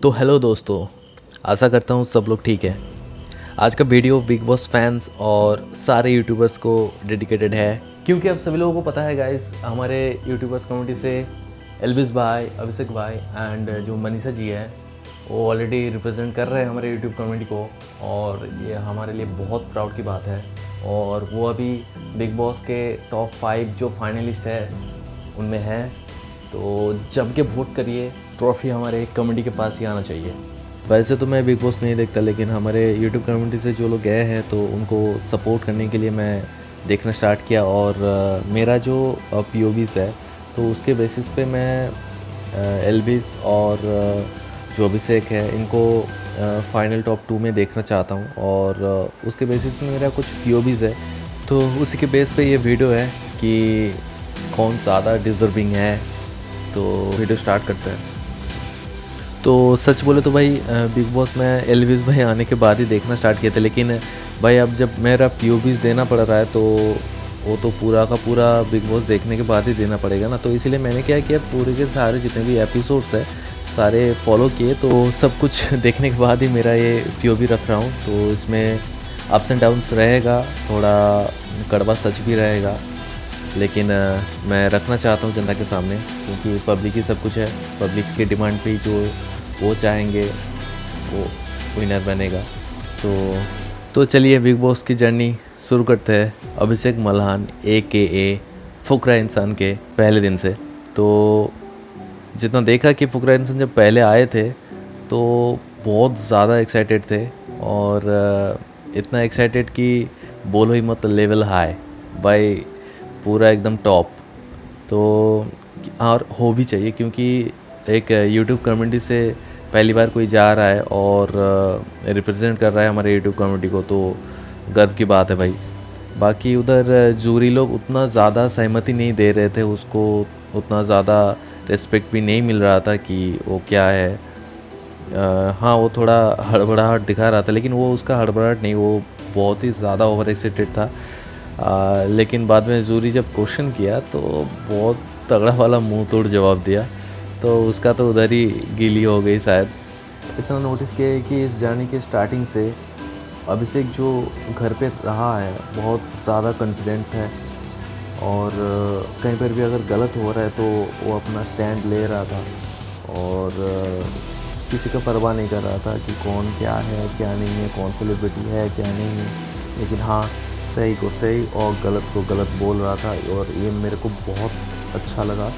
तो हेलो दोस्तों, आशा करता हूँ सब लोग ठीक है। आज का वीडियो बिग बॉस फैंस और सारे यूट्यूबर्स को डेडिकेटेड है, क्योंकि अब सभी लोगों को पता है गाइस, हमारे यूट्यूबर्स कम्युनिटी से एल्विस भाई, अभिषेक भाई एंड जो मनीषा जी है वो ऑलरेडी रिप्रेजेंट कर रहे हैं हमारे यूट्यूब कम्युनिटी को, और ये हमारे लिए बहुत प्राउड की बात है। और वो अभी बिग बॉस के टॉप 5 जो फाइनलिस्ट है उनमें है। तो जम के वोट करिए, ट्रॉफ़ी हमारे कम्युनिटी के पास ही आना चाहिए। वैसे तो मैं बिग बॉस नहीं देखता, लेकिन हमारे यूट्यूब कम्युनिटी से जो लोग गए हैं तो उनको सपोर्ट करने के लिए मैं देखना स्टार्ट किया। और मेरा जो पीओवीज़ है तो उसके बेसिस पे मैं एल्विस और जो अभिषेक है इनको फाइनल टॉप 2 में देखना चाहता हूँ। और उसके बेसिस में मेरा कुछ पीओवीज़ है, तो उसी के बेस पे ये वीडियो है कि कौन ज़्यादा डिज़र्विंग है। तो वीडियो स्टार्ट करते हैं। तो सच बोले तो भाई बिग बॉस में एल्विस भाई आने के बाद ही देखना स्टार्ट किए थे, लेकिन भाई अब जब मेरा पीओवीज़ देना पड़ रहा है तो वो तो पूरा का पूरा बिग बॉस देखने के बाद ही देना पड़ेगा ना। तो इसीलिए मैंने क्या किया, पूरे के सारे जितने भी एपिसोड्स है सारे फॉलो किए, तो सब कुछ देखने के बाद ही मेरा ये पीओवी रख रहा हूँ। तो इसमें अप्स एंड डाउन्स रहेगा, थोड़ा कड़वा सच भी रहेगा, लेकिन मैं रखना चाहता हूँ जनता के सामने, क्योंकि पब्लिक ही सब कुछ है। पब्लिक की डिमांड पे जो वो चाहेंगे वो विनर बनेगा। तो चलिए बिग बॉस की जर्नी शुरू करते हैं अभिषेक मल्हान AKA फुकरा इंसान के पहले दिन से। तो जितना देखा कि फुकरा इंसान जब पहले आए थे तो बहुत ज़्यादा एक्साइटेड थे, और इतना एक्साइटेड कि बोलो ही मत, लेवल हाई भाई, पूरा एकदम टॉप। तो और हो भी चाहिए, क्योंकि एक यूट्यूब कम्युनिटी से पहली बार कोई जा रहा है और रिप्रेजेंट कर रहा है हमारे यूट्यूब कम्युनिटी को, तो गर्व की बात है भाई। बाकी उधर जूरी लोग उतना ज़्यादा सहमति नहीं दे रहे थे उसको, उतना ज़्यादा रिस्पेक्ट भी नहीं मिल रहा था कि वो क्या है। हाँ, वो थोड़ा हड़बड़ाहट दिखा रहा था, लेकिन वो उसका हड़बड़ाहट नहीं, वो बहुत ही ज़्यादा ओवर एक्साइटेड था। लेकिन बाद में जूरी जब क्वेश्चन किया तो बहुत तगड़ा वाला मुंह तोड़ जवाब दिया, तो उसका तो उधर ही गीली हो गई शायद। इतना नोटिस किया है कि इस जर्नी के स्टार्टिंग से अभिषेक जो घर पे रहा है बहुत ज़्यादा कॉन्फिडेंट है, और कहीं पर भी अगर गलत हो रहा है तो वो अपना स्टैंड ले रहा था, और किसी का परवाह नहीं कर रहा था कि कौन क्या है क्या नहीं है, कौन सेलिब्रिटी है क्या नहीं है। लेकिन हाँ, सही को सही और गलत को गलत बोल रहा था, और ये मेरे को बहुत अच्छा लगा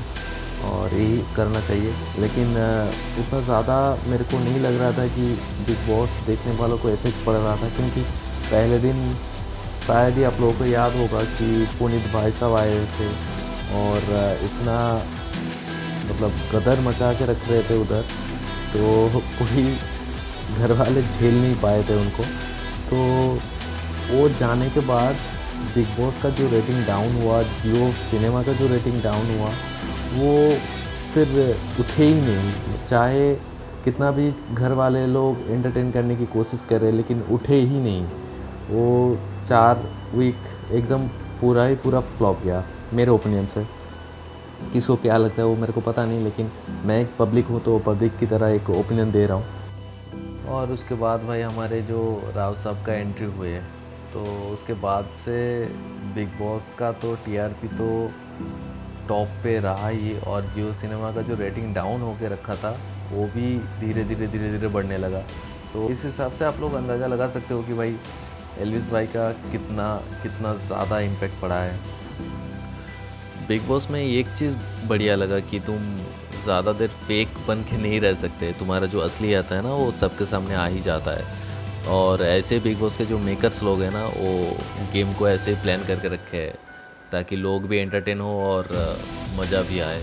और यही करना चाहिए। लेकिन उतना ज़्यादा मेरे को नहीं लग रहा था कि बिग बॉस देखने वालों को इफेक्ट पड़ रहा था, क्योंकि पहले दिन शायद ही आप लोगों को याद होगा कि पुनीत भाई साहब आए थे और इतना मतलब गदर मचा के रख रहे थे उधर, तो कोई घर वाले झेल नहीं पाए थे उनको। तो वो जाने के बाद बिग बॉस का जो रेटिंग डाउन हुआ, जियो सिनेमा का जो रेटिंग डाउन हुआ, वो फिर उठे ही नहीं। चाहे कितना भी घर वाले लोग एंटरटेन करने की कोशिश कर रहे, लेकिन उठे ही नहीं। वो 4 वीक एकदम पूरा ही पूरा फ्लॉप गया मेरे ओपिनियन से। किसको क्या लगता है वो मेरे को पता नहीं, लेकिन मैं एक पब्लिक हूँ तो पब्लिक की तरह एक ओपिनियन दे रहा हूँ। और उसके बाद भाई हमारे जो राव साहब का एंट्री हुए, तो उसके बाद से बिग बॉस का तो टीआरपी तो टॉप पे रहा ही, और जियो सिनेमा का जो रेटिंग डाउन होके रखा था वो भी धीरे धीरे बढ़ने लगा। तो इस हिसाब से आप लोग अंदाज़ा लगा सकते हो कि भाई एल्विस भाई का कितना ज़्यादा इम्पेक्ट पड़ा है। बिग बॉस में एक चीज़ बढ़िया लगा कि तुम ज़्यादा देर फेक बन के नहीं रह सकते, तुम्हारा जो असली आता है ना वो सबके सामने आ ही जाता है। और ऐसे बिग बॉस के जो मेकर्स लोग हैं ना, वो गेम को ऐसे ही प्लान करके रखे हैं ताकि लोग भी एंटरटेन हो और मज़ा भी आए।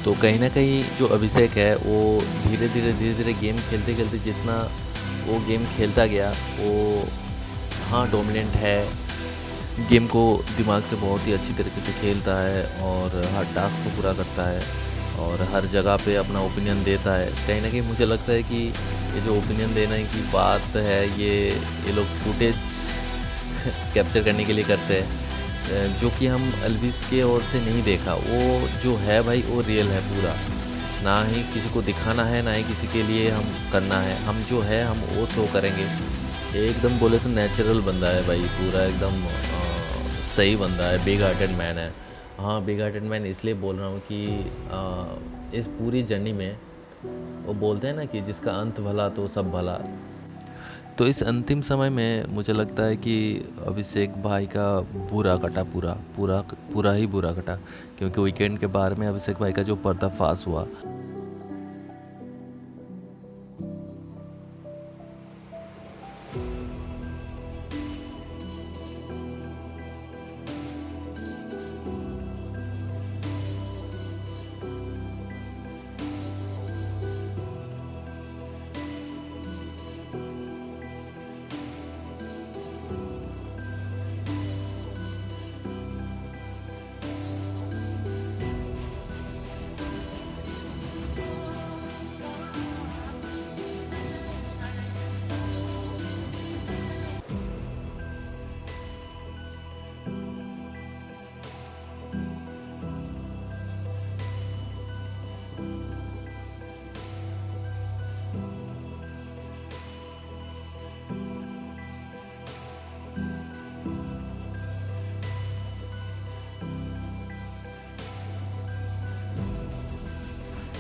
तो कहीं ना कहीं जो अभिषेक है वो धीरे धीरे गेम खेलते खेलते जितना वो गेम खेलता गया, वो हाँ डोमिनेंट है, गेम को दिमाग से बहुत ही अच्छी तरीके से खेलता है और हर टास्क को पूरा करता है और हर जगह पे अपना ओपिनियन देता है। कहीं ना कहीं मुझे लगता है कि ये जो ओपिनियन देने की बात है ये लोग फुटेज कैप्चर करने के लिए करते हैं, जो कि हम एल्विस के ओर से नहीं देखा। वो जो है भाई वो रियल है पूरा। ना ही किसी को दिखाना है, ना ही किसी के लिए हम करना है। हम जो है हम वो शो करेंगे। एकदम बोले तो नेचुरल बंदा है भाई, पूरा एकदम सही बंदा है, बिग हार्टेड मैन है। हाँ, बिग हार्टेड मैन इसलिए बोल रहा हूँ कि इस पूरी जर्नी में वो बोलते हैं ना कि जिसका अंत भला तो सब भला। तो इस अंतिम समय में मुझे लगता है कि अभिषेक भाई का बुरा कटा, पूरा पूरा पूरा ही बुरा कटा, क्योंकि वीकेंड के बारे में अभिषेक भाई का जो पर्दाफाश हुआ।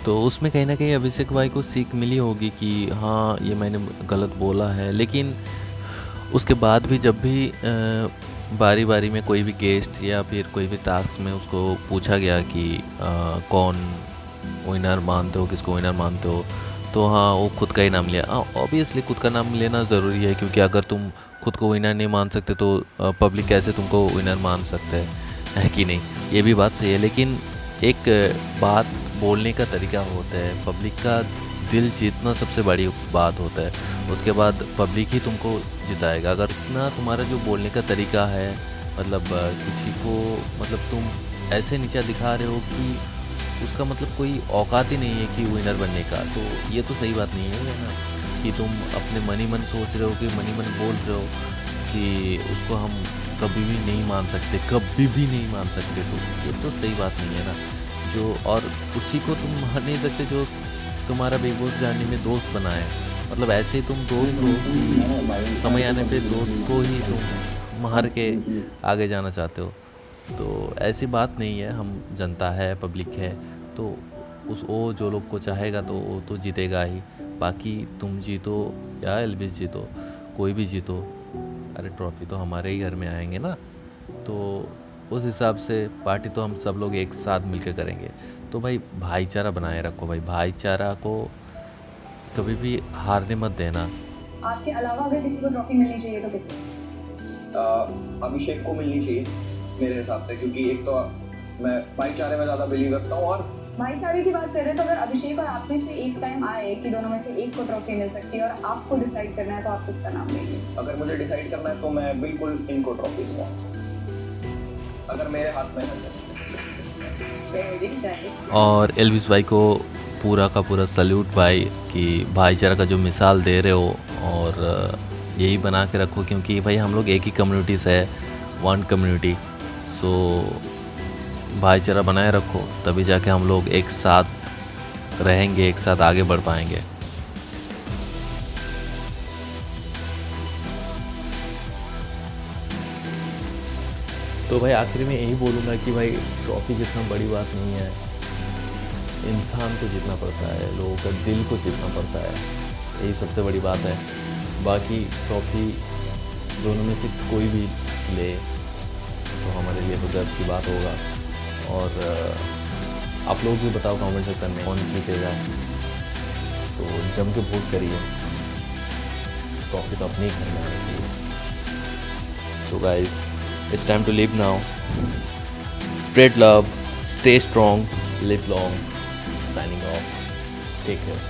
तो उसमें कहीं ना कहीं अभिषेक भाई को सीख मिली होगी कि हाँ, ये मैंने गलत बोला है। लेकिन उसके बाद भी जब भी बारी बारी में कोई भी गेस्ट या फिर कोई भी टास्क में उसको पूछा गया कि कौन विनर मानते हो, किसको विनर मानते हो, तो हाँ, वो खुद का ही नाम लिया। ऑब्वियसली खुद का नाम लेना ज़रूरी है, क्योंकि अगर तुम खुद को विनर नहीं मान सकते तो पब्लिक कैसे तुमको विनर मान सकते है कि नहीं। ये भी बात सही है, लेकिन एक बात बोलने का तरीका होता है। पब्लिक का दिल जीतना सबसे बड़ी बात होता है, उसके बाद पब्लिक ही तुमको जिताएगा। अगर ना तुम्हारा जो बोलने का तरीका है, मतलब किसी को मतलब तुम ऐसे नीचा दिखा रहे हो कि उसका मतलब कोई औकात ही नहीं है कि विनर बनने का, तो ये तो सही बात नहीं है ना। कि तुम अपने मन ही मन सोच रहे हो, कि मन ही मन बोल रहे हो कि उसको हम कभी भी नहीं मान सकते, कभी भी नहीं मान सकते, तो ये तो सही बात नहीं है ना। जो और उसी को तुम मान नहीं सकते जो तुम्हारा बिग बॉस जर्नी में दोस्त बनाए। मतलब ऐसे ही तुम दोस्त हो कि समय आने पे दोस्त को ही तुम मार के आगे जाना चाहते हो, तो ऐसी बात नहीं है। हम जनता है, पब्लिक है, तो उस वो जो लोग को चाहेगा तो वो तो जीतेगा ही। बाकी तुम जीतो या एल्विस जीतो, कोई भी जीतो, अरे ट्रॉफी तो हमारे ही घर में आएंगे ना। तो उस हिसाब से पार्टी तो हम सब लोग एक साथ मिलकर करेंगे। तो भाई भाईचारा बनाए रखो भाई, भाईचारा को कभी भी हारने मत देना। आपके अलावा अगर किसी को ट्रॉफी मिलनी चाहिए तो किसे? अभिषेक को मिलनी चाहिए मेरे हिसाब से, क्योंकि एक तो मैं भाईचारे में ज़्यादा बिलीव रखता हूँ। और भाईचारे की बात कर रहे हैं तो अगर अभिषेक और आप में से एक टाइम आए कि दोनों में से एक को ट्रॉफी मिल सकती है और आपको डिसाइड करना है, तो आप किसका नाम लेंगे? अगर मुझे डिसाइड करना है तो मैं बिल्कुल इनको ट्रॉफी दूंगा, अगर मेरे हाथ में है। Very nice. और एल्विस भाई को पूरा का पूरा सल्यूट भाई, कि भाईचारा का जो मिसाल दे रहे हो, और यही बना के रखो, क्योंकि भाई हम लोग एक ही कम्युनिटी से है, वन कम्युनिटी। सो भाईचारा बनाए रखो, तभी जाके हम लोग एक साथ रहेंगे, एक साथ आगे बढ़ पाएंगे। तो भाई आखिर में यही बोलूँगा कि भाई ट्रॉफी जितना बड़ी बात नहीं है, इंसान को जीतना पड़ता है, लोगों का दिल को जीतना पड़ता है, यही सबसे बड़ी बात है। बाकी ट्रॉफी दोनों में से कोई भी ले तो हमारे लिए तो गर्व की बात होगा। और आप लोग भी बताओ कमेंट सेक्शन में कौन जीतेगा, तो जम के वोट करिए। ट्रॉफी तो अपने ही घर में आनी चाहिए। So guys, it's time to live now. Spread love, stay strong, live long. Signing off. Take care.